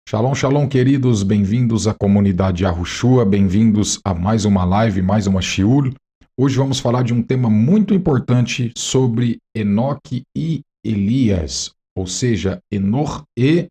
Shalom, shalom, queridos, bem-vindos à comunidade Yahushua, bem-vindos a mais uma live, mais uma shiur. Hoje vamos falar de um tema muito importante sobre Enoque e Elias, ou seja, Enor e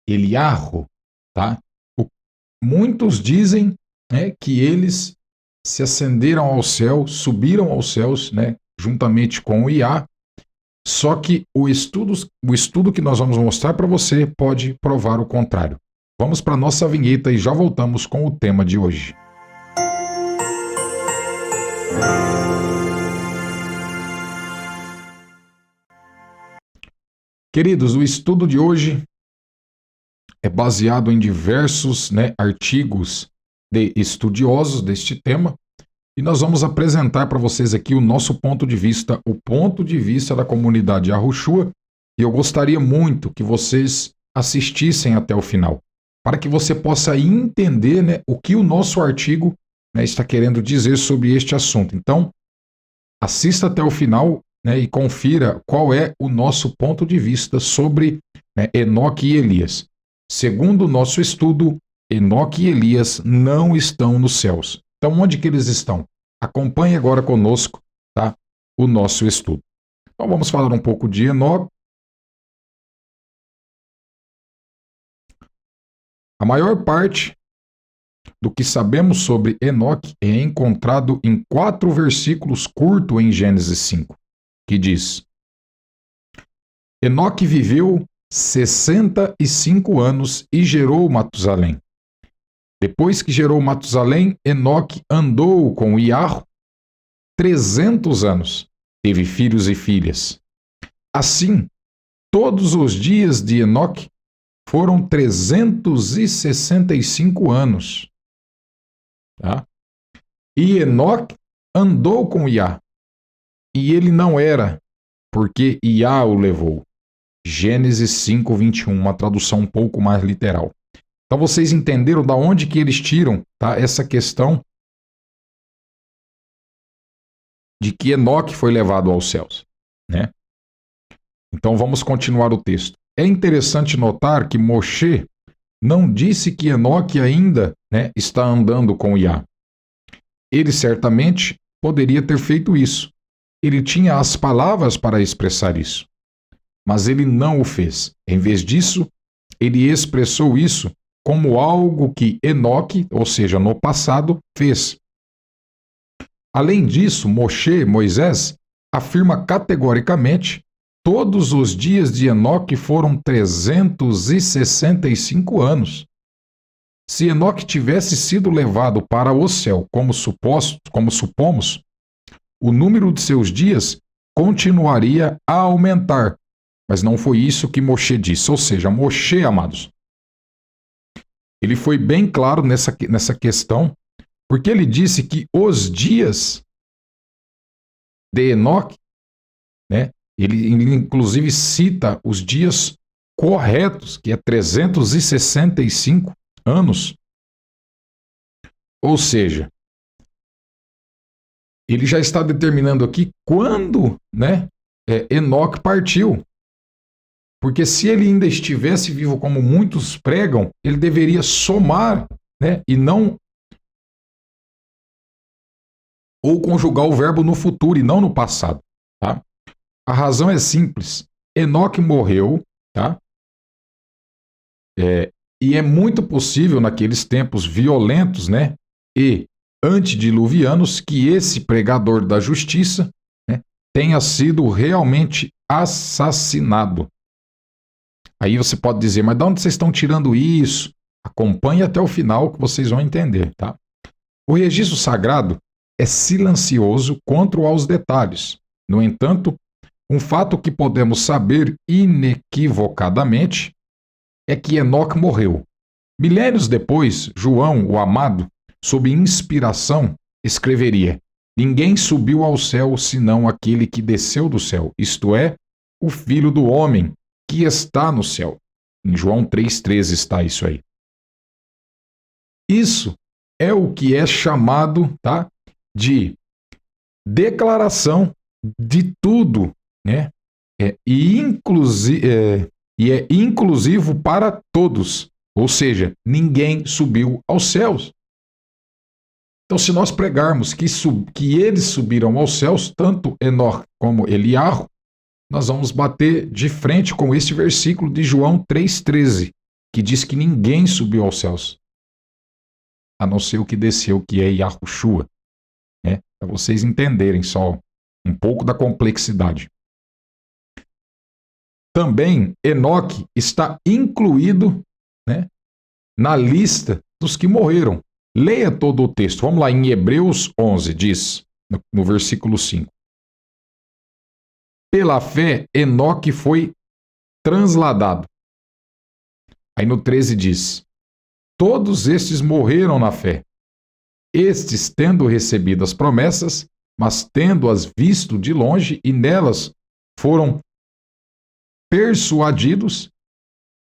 Eliarro, tá? Muitos dizem, né, que eles se ascenderam ao céu, subiram aos céus, né, juntamente com o Iá. Só que o estudo que nós vamos mostrar para você pode provar o contrário. Vamos para a nossa vinheta e já voltamos com o tema de hoje. Queridos, o estudo de hoje é baseado em diversos, artigos de estudiosos deste tema e nós vamos apresentar para vocês aqui o nosso ponto de vista, o ponto de vista da comunidade Yahushua, e eu gostaria muito que vocês assistissem até o final, para que você possa entender, né, o que o nosso artigo, né, está querendo dizer sobre este assunto. Então, assista até o final, né, e confira qual é o nosso ponto de vista sobre, né, Enoque e Elias. Segundo o nosso estudo, Enoque e Elias não estão nos céus. Então, onde que eles estão? Acompanhe agora conosco, tá, o nosso estudo. Então, vamos falar um pouco de Enoque. A maior parte do que sabemos sobre Enoque é encontrado em 4 versículos curtos em Gênesis 5, que diz: Enoque viveu 65 anos e gerou Matusalém. Depois que gerou Matusalém, Enoque andou com Iarro 300 anos, teve filhos e filhas. Assim, todos os dias de Enoque foram 365 anos. Tá? E Enoque andou com Iá, e ele não era, porque Iá o levou. Gênesis 5, 21, uma tradução um pouco mais literal. Então vocês entenderam da onde que eles tiram, tá, essa questão de que Enoque foi levado aos céus, né? Então vamos continuar o texto. É interessante notar que Moshe não disse que Enoque ainda, né, está andando com Iá. Ele certamente poderia ter feito isso. Ele tinha as palavras para expressar isso. Mas ele não o fez. Em vez disso, ele expressou isso como algo que Enoque, ou seja, no passado, fez. Além disso, Moisés, afirma categoricamente: todos os dias de Enoque foram 365 anos. Se Enoque tivesse sido levado para o céu, como supomos, o número de seus dias continuaria a aumentar. Mas não foi isso que Moshe disse. Ou seja, Moshe, amados, ele foi bem claro nessa questão, porque ele disse que os dias de Enoque, né, ele inclusive cita os dias corretos, que é 365 anos. Ou seja, ele já está determinando aqui quando, né, Enoque partiu. Porque se ele ainda estivesse vivo, como muitos pregam, ele deveria somar, né, e não, ou conjugar o verbo no futuro e não no passado. Tá? A razão é simples. Enoque morreu, tá? E é muito possível, naqueles tempos violentos, né, e antediluvianos, que esse pregador da justiça, né, tenha sido realmente assassinado. Aí você pode dizer, mas de onde vocês estão tirando isso? Acompanhe até o final que vocês vão entender, tá? O registro sagrado é silencioso quanto aos detalhes. No entanto, um fato que podemos saber inequivocadamente é que Enoque morreu. Milênios depois, João, o amado, sob inspiração, escreveria: ninguém subiu ao céu senão aquele que desceu do céu, isto é, o Filho do Homem, que está no céu. Em João 3,13 está isso aí. Isso é o que é chamado, tá, de declaração de tudo, né? E é inclusivo para todos, Ou seja, ninguém subiu aos céus. Então, se nós pregarmos que eles subiram aos céus, tanto Enoque como Eliarro, nós vamos bater de frente com este versículo de João 3,13, que diz que ninguém subiu aos céus, a não ser o que desceu, que é Yahushua. Né? Para vocês entenderem só um pouco da complexidade. Também Enoque está incluído, né, na lista dos que morreram. Leia todo o texto. Vamos lá, em Hebreus 11, diz, no versículo 5. Pela fé, Enoque foi transladado. Aí no 13 diz, todos estes morreram na fé, estes tendo recebido as promessas, mas tendo-as visto de longe, e nelas foram persuadidos,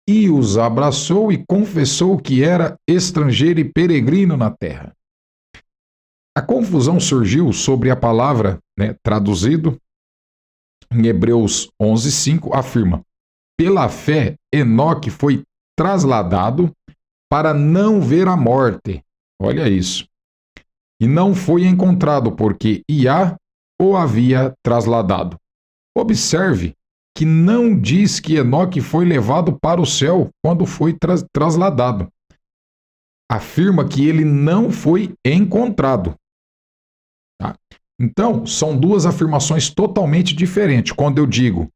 e os abraçou e confessou que era estrangeiro e peregrino na terra. A confusão surgiu sobre a palavra, né, traduzido, em Hebreus 11:5, afirma, pela fé, Enoque foi trasladado para não ver a morte. Olha isso. E não foi encontrado, porque Iá o havia trasladado. Observe que não diz que Enoque foi levado para o céu quando foi trasladado. Afirma que ele não foi encontrado. Tá? Então, são duas afirmações totalmente diferentes. Quando eu digo,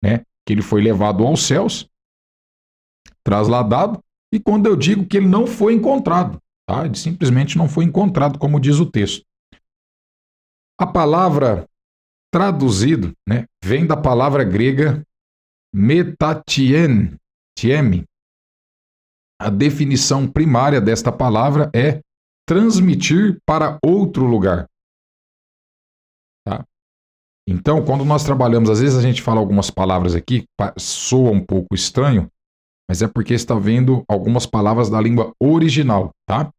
né, que ele foi levado aos céus, trasladado, e quando eu digo que ele não foi encontrado. Tá? Ele simplesmente não foi encontrado, como diz o texto. A palavra traduzido, né, vem da palavra grega metatieme. A definição primária desta palavra é transmitir para outro lugar. Tá? Então, quando nós trabalhamos, às vezes a gente fala algumas palavras aqui, soa um pouco estranho, mas é porque está vendo algumas palavras da língua original, tá?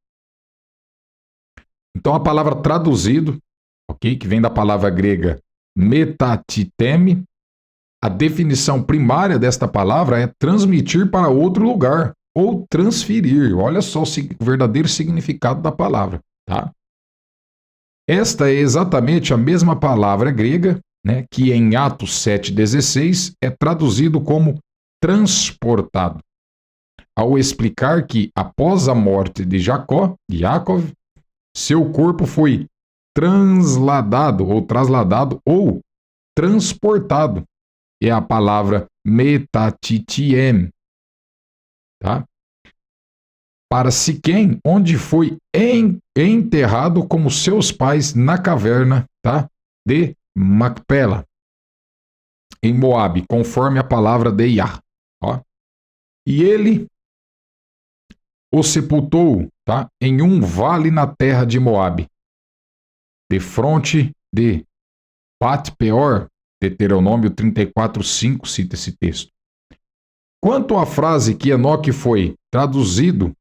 Então, a palavra traduzido, ok, que vem da palavra grega metatiteme, a definição primária desta palavra é transmitir para outro lugar, ou transferir. Olha só o verdadeiro significado da palavra, tá? Esta é exatamente a mesma palavra grega, né, que em Atos 7,16 é traduzido como transportado, ao explicar que após a morte de Jacob, seu corpo foi trasladado ou transportado. É a palavra metatitiem, tá? Para Siquém, onde foi enterrado como seus pais na caverna, tá, de Macpela, em Moabe, conforme a palavra de Iá. Ó. E ele o sepultou, tá, em um vale na terra de Moabe, de fronte de Bat-peor, Deuteronômio 34:5 cita esse texto. Quanto à frase que Enoque foi traduzido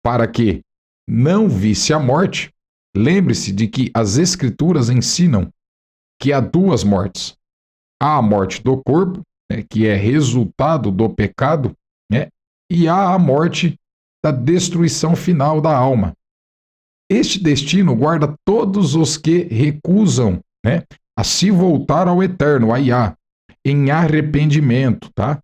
para que não visse a morte, lembre-se de que as Escrituras ensinam que há duas mortes. Há a morte do corpo, né, que é resultado do pecado, né, e há a morte da destruição final da alma. Este destino guarda todos os que recusam, né, a se voltar ao Eterno, a Iá, em arrependimento, tá?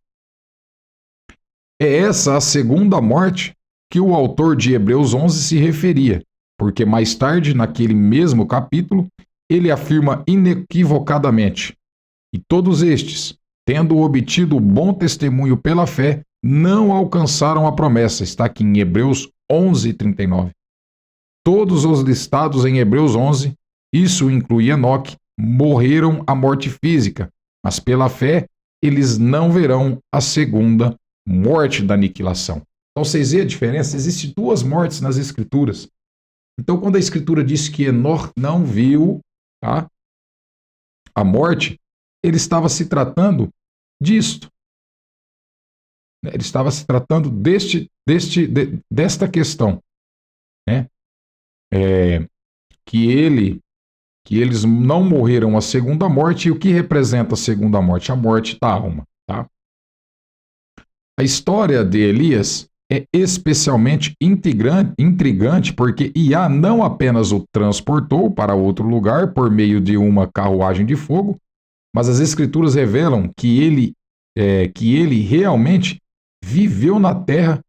É essa a segunda morte que o autor de Hebreus 11 se referia, porque mais tarde, naquele mesmo capítulo, ele afirma inequivocadamente: e todos estes, tendo obtido o bom testemunho pela fé, não alcançaram a promessa. Está aqui em Hebreus 11:39. Todos os listados em Hebreus 11, isso inclui Enoque, morreram a morte física, mas pela fé eles não verão a segunda morte da aniquilação. Então vocês veem a diferença? Existem duas mortes nas Escrituras. Então quando a Escritura diz que Enoque não viu, tá, a morte, ele estava se tratando disto. Ele estava se tratando desta questão, né? Que eles não morreram a segunda morte. E o que representa a segunda morte? A morte da alma, tá? A história de Elias é especialmente intrigante porque Iá não apenas o transportou para outro lugar por meio de uma carruagem de fogo, mas as Escrituras revelam que ele realmente viveu na terra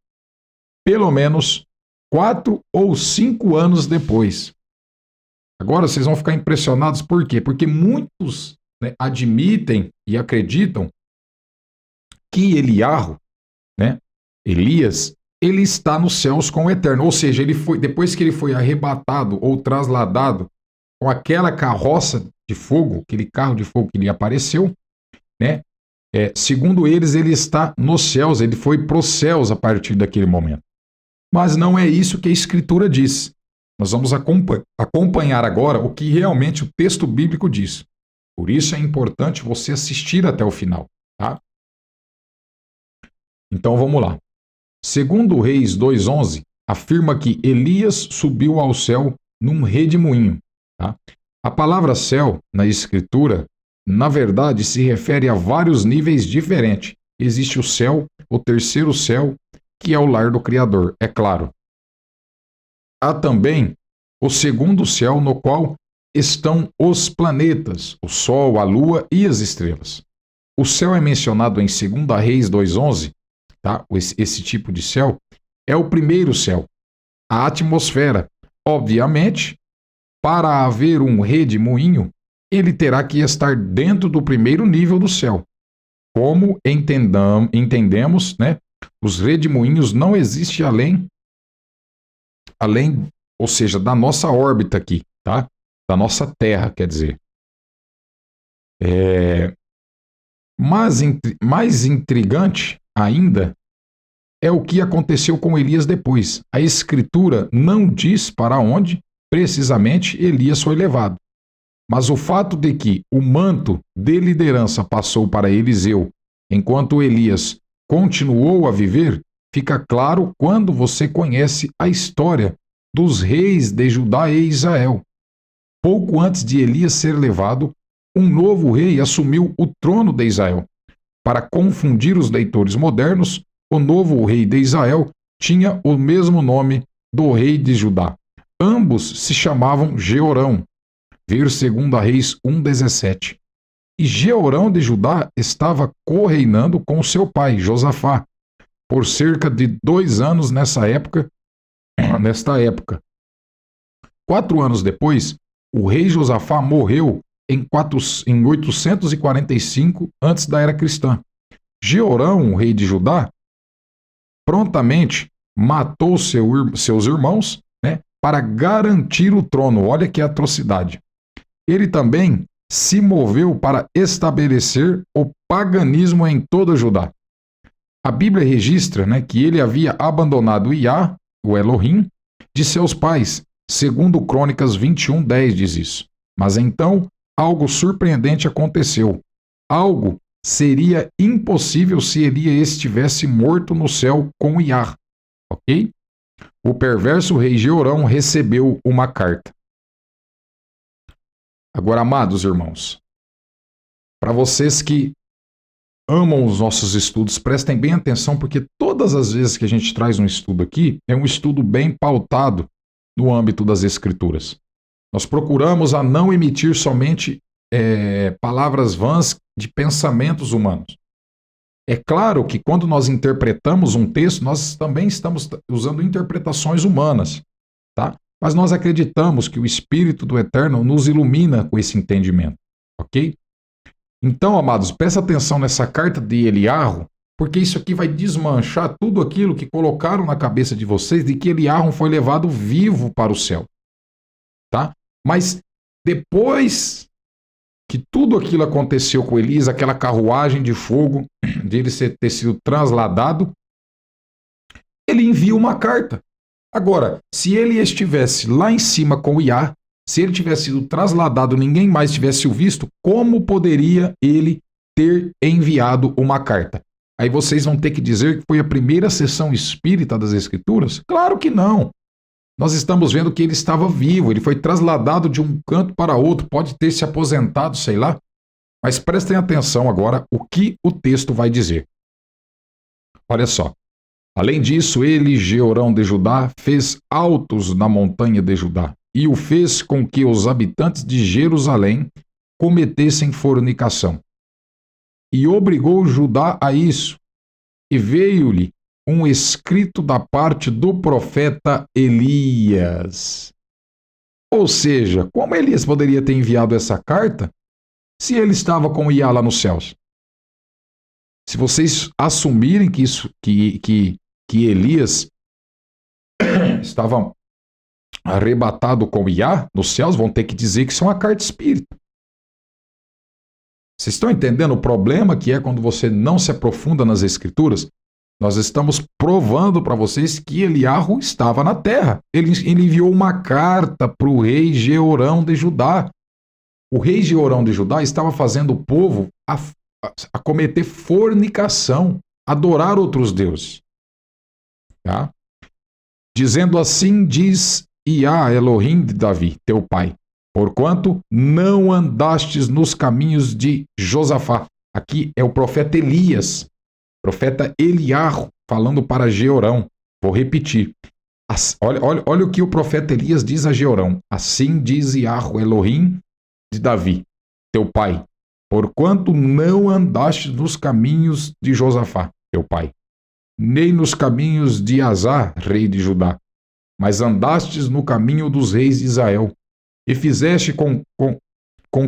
pelo menos 4 ou 5 anos depois. Agora vocês vão ficar impressionados por quê? Porque muitos, né, admitem e acreditam que Elias, ele está nos céus com o Eterno. Ou seja, depois que ele foi arrebatado ou trasladado com aquela carroça de fogo, aquele carro de fogo que lhe apareceu, né? Segundo eles, ele está nos céus, ele foi para os céus a partir daquele momento. Mas não é isso que a Escritura diz. Nós vamos acompanhar agora o que realmente o texto bíblico diz. Por isso é importante você assistir até o final, tá? Então vamos lá. Segundo Reis 2:11, afirma que Elias subiu ao céu num redemoinho. Tá? A palavra céu, na Escritura, na verdade, se refere a vários níveis diferentes. Existe o céu, o terceiro céu, que é o lar do Criador, é claro. Há também o segundo céu, no qual estão os planetas, o Sol, a Lua e as estrelas. O céu é mencionado em 2 Reis 2:11, tá? Esse tipo de céu é o primeiro céu, a atmosfera. Obviamente, para haver um redemoinho, ele terá que estar dentro do primeiro nível do céu. Como entendemos, né? Os redemoinhos não existem além, ou seja, da nossa órbita aqui, tá? Da nossa Terra, quer dizer. Mais intrigante ainda é o que aconteceu com Elias depois. A Escritura não diz para onde precisamente Elias foi levado. Mas o fato de que o manto de liderança passou para Eliseu, enquanto Elias continuou a viver, fica claro quando você conhece a história dos reis de Judá e Israel. Pouco antes de Elias ser levado, um novo rei assumiu o trono de Israel. Para confundir os leitores modernos, o novo rei de Israel tinha o mesmo nome do rei de Judá. Ambos se chamavam Jeorão. Ver 2 Reis 1:17. E Jeorão de Judá estava co-reinando com seu pai, Josafá, por cerca de 2 anos nesta época. 4 anos depois, o rei Josafá morreu em 845 antes da era cristã. Jeorão, o rei de Judá, prontamente matou seus irmãos, né, para garantir o trono. Olha que atrocidade. Ele também se moveu para estabelecer o paganismo em toda Judá. A Bíblia registra, né, que ele havia abandonado Iá, o Elohim, de seus pais. Segundo Crônicas 21:10 diz isso. Mas então, algo surpreendente aconteceu. Algo seria impossível se Elias estivesse morto no céu com Iá. Ok? O perverso rei Jeorão recebeu uma carta. Agora, amados irmãos, para vocês que amam os nossos estudos, prestem bem atenção, porque todas as vezes que a gente traz um estudo aqui, é um estudo bem pautado no âmbito das Escrituras. Nós procuramos a não emitir somente palavras vãs de pensamentos humanos. É claro que quando nós interpretamos um texto, nós também estamos usando interpretações humanas, tá? Mas nós acreditamos que o Espírito do Eterno nos ilumina com esse entendimento, ok? Então, amados, presta atenção nessa carta de Eliarro, porque isso aqui vai desmanchar tudo aquilo que colocaram na cabeça de vocês de que Eliarro foi levado vivo para o céu, tá? Mas depois que tudo aquilo aconteceu com Elias, aquela carruagem de fogo, de ele ter sido trasladado, ele envia uma carta. Agora, se ele estivesse lá em cima com Iá, se ele tivesse sido trasladado, ninguém mais tivesse o visto, como poderia ele ter enviado uma carta? Aí vocês vão ter que dizer que foi a primeira sessão espírita das Escrituras? Claro que não. Nós estamos vendo que ele estava vivo, ele foi trasladado de um canto para outro, pode ter se aposentado, sei lá. Mas prestem atenção agora o que o texto vai dizer. Olha só. Além disso, ele, Jeorão de Judá, fez altos na montanha de Judá, e o fez com que os habitantes de Jerusalém cometessem fornicação. E obrigou Judá a isso, e veio-lhe um escrito da parte do profeta Elias. Ou seja, como Elias poderia ter enviado essa carta se ele estava com Iá lá nos céus? Se vocês assumirem que Elias estava arrebatado com Iá nos céus, vão ter que dizer que isso é uma carta espírita. Vocês estão entendendo o problema que é quando você não se aprofunda nas escrituras? Nós estamos provando para vocês que Eliarro estava na terra. Ele enviou uma carta para o rei Jeorão de Judá. O rei Jeorão de Judá estava fazendo o povo a cometer fornicação, adorar outros deuses. Tá? Dizendo assim, diz Iá Elohim de Davi, teu pai, porquanto não andastes nos caminhos de Josafá. Aqui é o profeta Elias, profeta Eliarro, falando para Jeorão. Vou repetir. Olha o que o profeta Elias diz a Jeorão. Assim diz Iarro Elohim de Davi, teu pai, porquanto não andaste nos caminhos de Josafá, teu pai, nem nos caminhos de Azar, rei de Judá, mas andastes no caminho dos reis de Israel, e fizeste com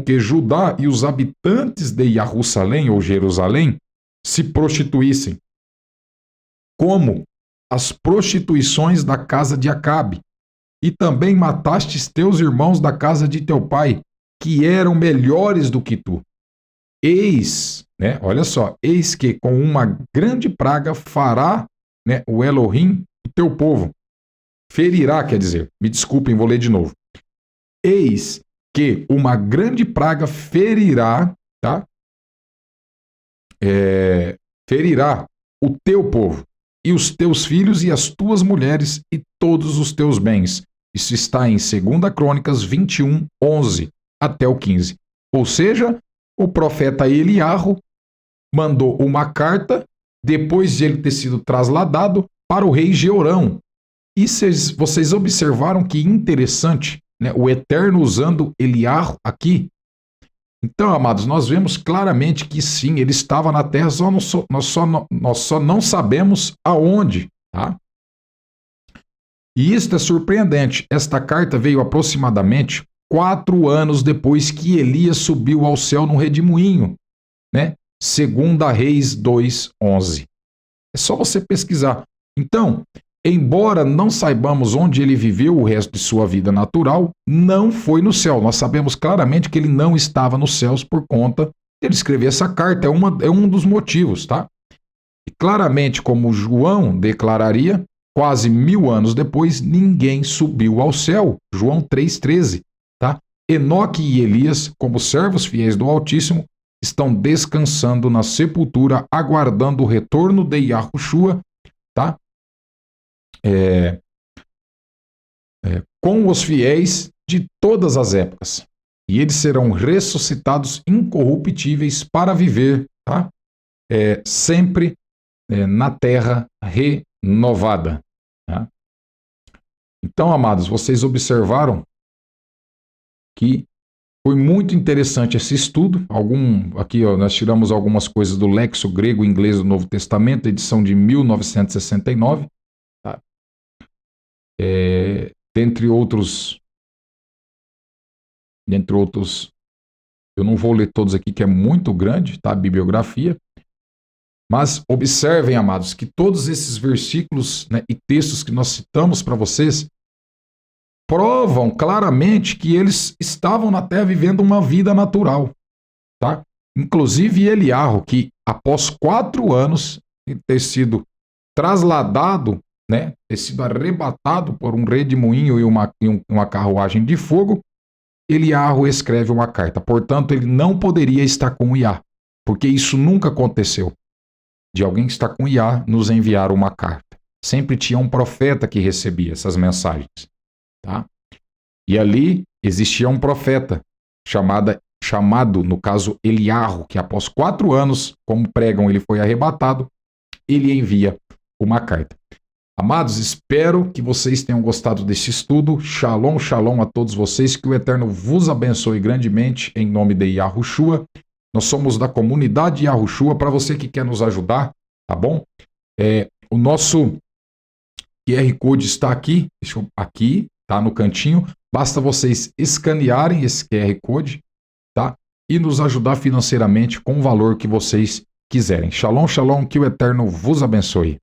que Judá e os habitantes de Jerusalém ou Jerusalém se prostituíssem, como as prostituições da casa de Acabe, e também matastes teus irmãos da casa de teu pai, que eram melhores do que tu. Eis, né, olha só, eis que com uma grande praga fará, né, o Elohim o teu povo. Ferirá, quer dizer, me desculpem, vou ler de novo. Eis que uma grande praga ferirá, tá? Ferirá o teu povo, e os teus filhos e as tuas mulheres e todos os teus bens. Isso está em 2 Crônicas 21, 11 até o 15. Ou seja, o profeta Eliarro mandou uma carta, depois de ele ter sido trasladado, para o rei Jeorão. E vocês observaram que interessante, né? O Eterno usando Eliarro aqui. Então, amados, nós vemos claramente que sim, ele estava na terra, nós só não sabemos aonde, tá? E isto é surpreendente. Esta carta veio aproximadamente 4 anos depois que Elias subiu ao céu no redemoinho, né? 2 Reis 2:11. É só você pesquisar. Então, embora não saibamos onde ele viveu o resto de sua vida natural, não foi no céu. Nós sabemos claramente que ele não estava nos céus por conta de ele escrever essa carta. É um dos motivos, tá? E claramente, como João declararia, quase 1000 anos depois, ninguém subiu ao céu. João 3,13. Tá? Enoque e Elias, como servos fiéis do Altíssimo, estão descansando na sepultura, aguardando o retorno de Yahushua, tá? Com os fiéis de todas as épocas. E eles serão ressuscitados incorruptíveis para viver, tá? Sempre na terra renovada. Tá? Então, amados, vocês observaram que foi muito interessante esse estudo. Aqui nós tiramos algumas coisas do Lexo Grego e Inglês do Novo Testamento, edição de 1969. Tá? Dentre outros, eu não vou ler todos aqui, que é muito grande, tá? A bibliografia. Mas observem, amados, que todos esses versículos, né, e textos que nós citamos para vocês provam claramente que eles estavam na terra vivendo uma vida natural. Tá? Inclusive Eliarro, que após 4 anos de ter sido trasladado, né, ter sido arrebatado por um redemoinho e uma carruagem de fogo, Eliarro escreve uma carta. Portanto, ele não poderia estar com Iá, porque isso nunca aconteceu. De alguém que está com Iá nos enviar uma carta. Sempre tinha um profeta que recebia essas mensagens. Tá? E ali existia um profeta chamado, no caso, Eliarro, que após 4 anos, como pregam, ele foi arrebatado, ele envia uma carta. Amados, espero que vocês tenham gostado desse estudo. Shalom, shalom a todos vocês. Que o Eterno vos abençoe grandemente em nome de Yahushua. Nós somos da comunidade Yahushua. Para você que quer nos ajudar, tá bom? O nosso QR Code está aqui. Aqui, tá no cantinho. Basta vocês escanearem esse QR Code, tá? E nos ajudar financeiramente com o valor que vocês quiserem. Shalom, shalom. Que o Eterno vos abençoe.